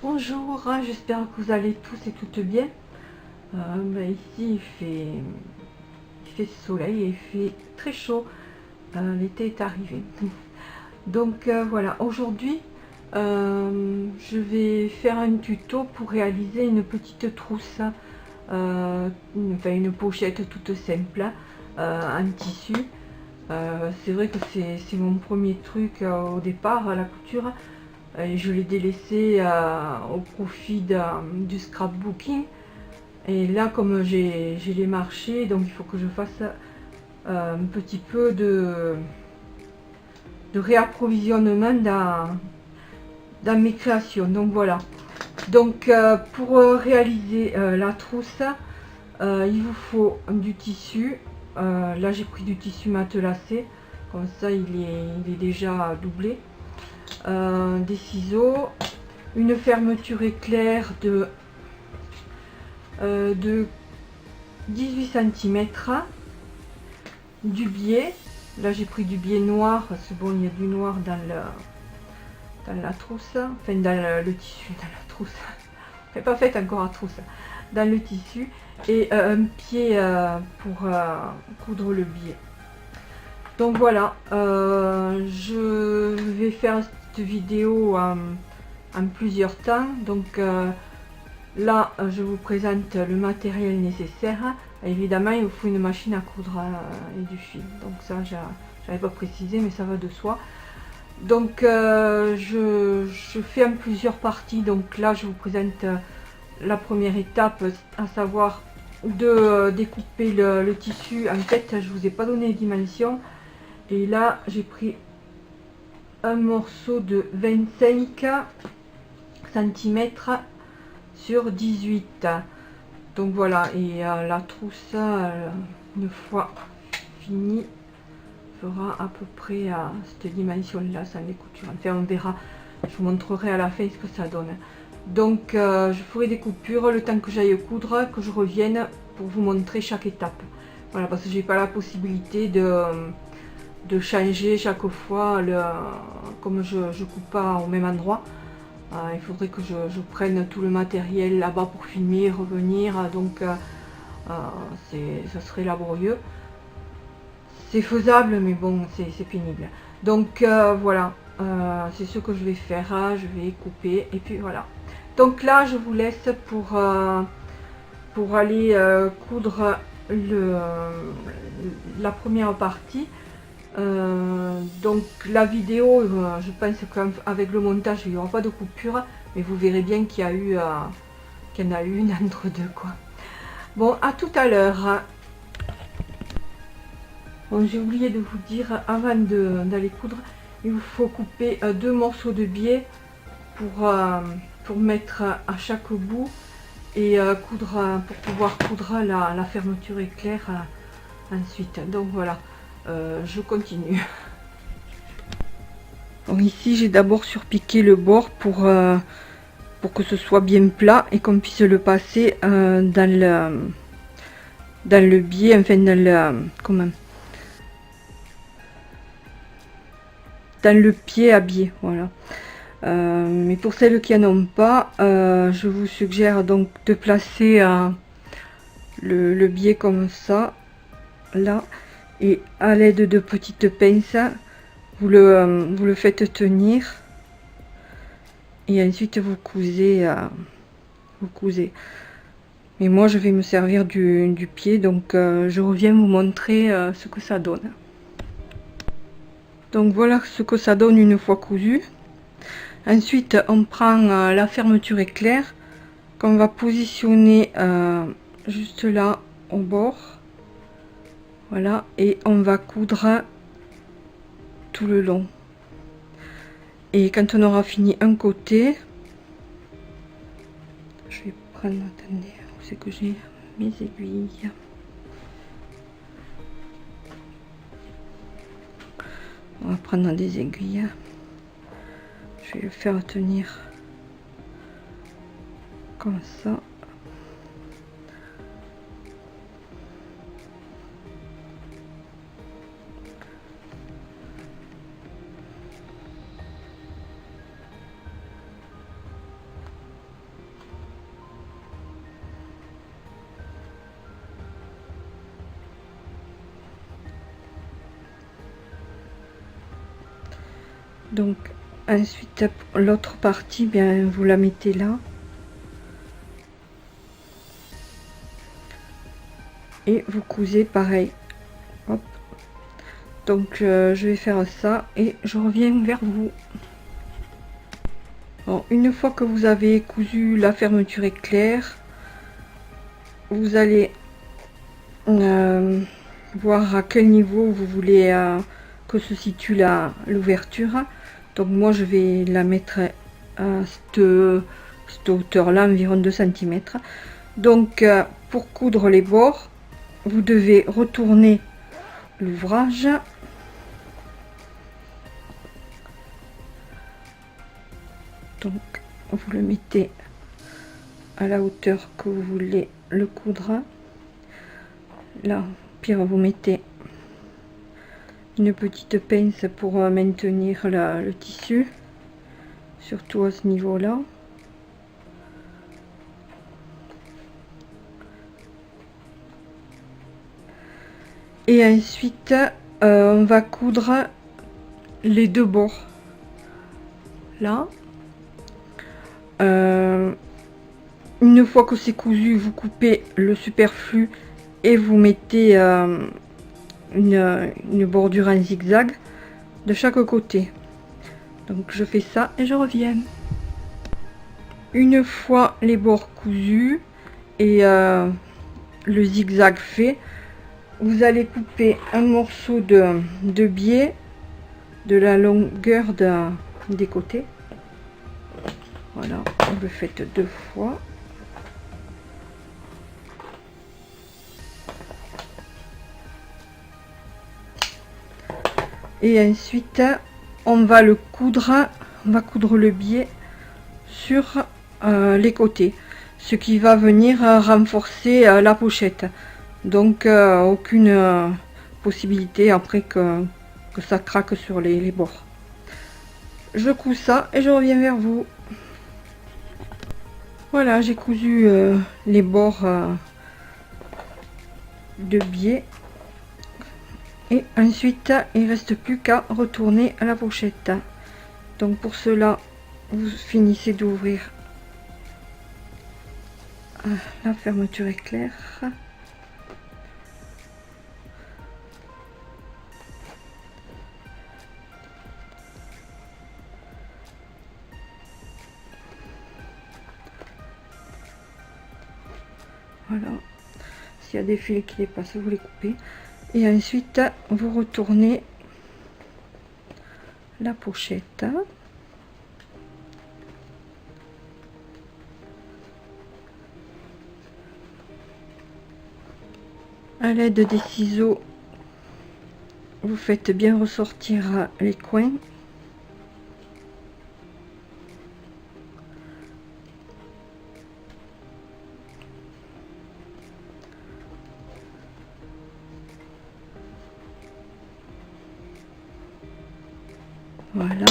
Bonjour, j'espère que vous allez tous et toutes bien. Ici il fait soleil et il fait très chaud. L'été est arrivé. Donc voilà, aujourd'hui je vais faire un tuto pour réaliser une petite trousse, une pochette toute simple en tissu. C'est vrai que c'est mon premier truc au départ à la couture. Et je l'ai délaissé au profit du scrapbooking. Et là, comme j'ai les marchés, donc il faut que je fasse un petit peu de réapprovisionnement dans mes créations. Donc voilà. Donc pour réaliser la trousse, il vous faut du tissu. Là, j'ai pris du tissu matelassé. Comme ça, il est déjà doublé. Des ciseaux, une fermeture éclair de 18 cm, du biais. Là j'ai pris du biais noir, c'est bon, il y a du noir dans la trousse, enfin dans le tissu, dans la trousse, elle n'est pas faite encore à trousse, dans le tissu, et un pied pour coudre le biais. Donc voilà, je vais faire cette vidéo en plusieurs temps. Donc là, je vous présente le matériel nécessaire. Évidemment, il vous faut une machine à coudre et du fil. Donc ça, j'avais pas précisé, mais ça va de soi. Donc je fais en plusieurs parties. Donc là, je vous présente la première étape, à savoir de découper le tissu. En fait, je vous ai pas donné les dimensions. Et là, j'ai pris un morceau de 25 cm sur 18. Donc voilà, et la trousse, une fois finie, fera à peu près à cette dimension là sans les coutures. Enfin, on verra, je vous montrerai à la fin ce que ça donne. Donc je ferai des coupures le temps que j'aille coudre, que je revienne pour vous montrer chaque étape. Voilà, parce que j'ai pas la possibilité de changer chaque fois, comme je coupe pas au même endroit. Il faudrait que je prenne tout le matériel là-bas pour filmer, revenir, donc ça serait laborieux. C'est faisable, mais bon, c'est pénible. Donc voilà, c'est ce que je vais faire, je vais couper, et puis voilà. Donc là, je vous laisse pour aller coudre la première partie. Donc la vidéo, je pense qu'avec le montage il n'y aura pas de coupure, mais vous verrez bien qu'il y en a eu une entre deux, quoi. Bon, à tout à l'heure. Bon, j'ai oublié de vous dire, avant d'aller coudre, il vous faut couper deux morceaux de biais pour mettre à chaque bout et coudre, pour pouvoir coudre la fermeture éclair ensuite. Donc voilà. Je continue. Donc ici j'ai d'abord surpiqué le bord pour que ce soit bien plat et qu'on puisse le passer dans le biais, enfin dans le pied à biais, voilà. Mais pour celles qui n'en ont pas, je vous suggère donc de placer le biais comme ça, là. Et à l'aide de petites pinces, vous le faites tenir et ensuite vous cousez. Mais moi je vais me servir du pied, donc je reviens vous montrer ce que ça donne. Donc voilà ce que ça donne une fois cousu. Ensuite on prend la fermeture éclair qu'on va positionner juste là au bord. Voilà, et on va coudre tout le long. Et quand on aura fini un côté, je vais prendre, attendez, où c'est que j'ai mes aiguilles. On va prendre des aiguilles. Je vais le faire tenir comme ça. Donc ensuite l'autre partie, bien vous la mettez là. Et vous cousez pareil. Hop. Donc je vais faire ça et je reviens vers vous. Bon, une fois que vous avez cousu la fermeture éclair, vous allez voir à quel niveau vous voulez que se situe l'ouverture. Donc moi je vais la mettre à cette hauteur là, environ 2 cm. Donc pour coudre les bords, vous devez retourner l'ouvrage. Donc vous le mettez à la hauteur que vous voulez le coudre. Là, pire, vous mettez une petite pince pour maintenir le tissu, surtout à ce niveau là. Et ensuite on va coudre les deux bords là. Une fois que c'est cousu, vous coupez le superflu et vous mettez une bordure en zigzag de chaque côté. Donc je fais ça et je reviens. Une fois les bords cousus et le zigzag fait, vous allez couper un morceau de biais de la longueur des côtés. Voilà, vous le faites 2 fois. Et ensuite on va coudre le biais sur les côtés, ce qui va venir renforcer la pochette. Donc aucune possibilité après que ça craque sur les bords. Je couds ça et je reviens vers vous. Voilà, j'ai cousu les bords de biais. Et ensuite, il reste plus qu'à retourner à la pochette. Donc pour cela, vous finissez d'ouvrir la fermeture éclair. Voilà. S'il y a des fils qui dépassent, vous les coupez. Et ensuite, vous retournez la pochette. À l'aide des ciseaux, vous faites bien ressortir les coins. Voilà.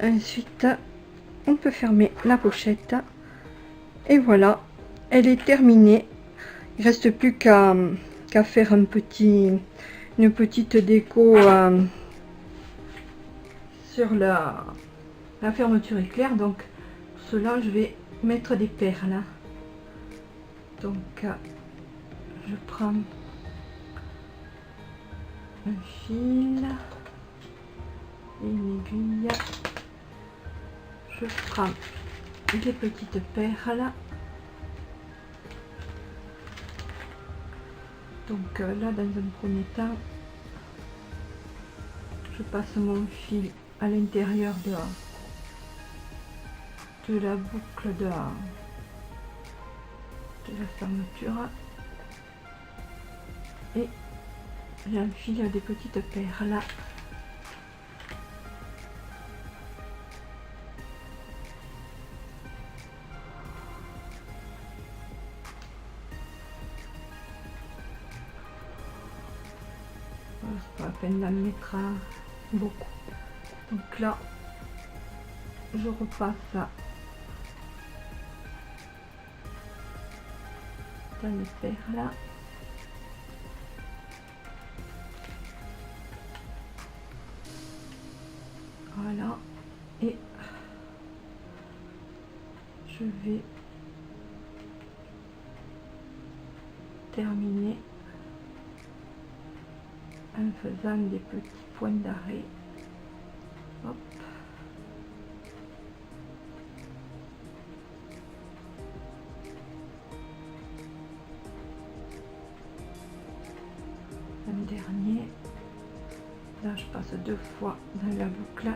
Ensuite, on peut fermer la pochette. Et voilà, elle est terminée. Il reste plus qu'à faire une petite déco sur la fermeture éclair. Donc pour cela, je vais mettre des perles. Donc je prends un fil et une aiguille. Je prends des petites perles. Donc là, dans un premier temps, je passe mon fil à l'intérieur de la boucle de la fermeture et j'enfile des petites perles. C'est pas la peine d'en mettre beaucoup. Donc là, je repasse dans les perles. je vais terminer en faisant des petits points d'arrêt. Hop. Un dernier. Là, je passe 2 fois dans la boucle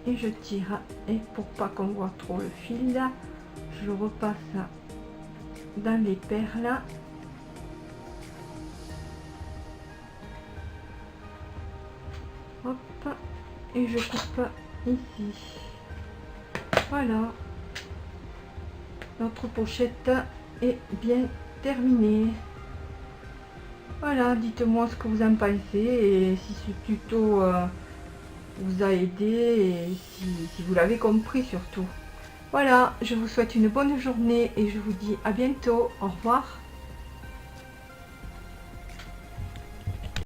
et je tire. Et pour pas qu'on voit trop le fil, je repasse dans les perles. Hop, et je coupe ici. Voilà, notre pochette est bien terminée. Voilà, dites-moi ce que vous en pensez et si ce tuto vous a aidé et si vous l'avez compris surtout. Voilà, je vous souhaite une bonne journée et je vous dis à bientôt. Au revoir.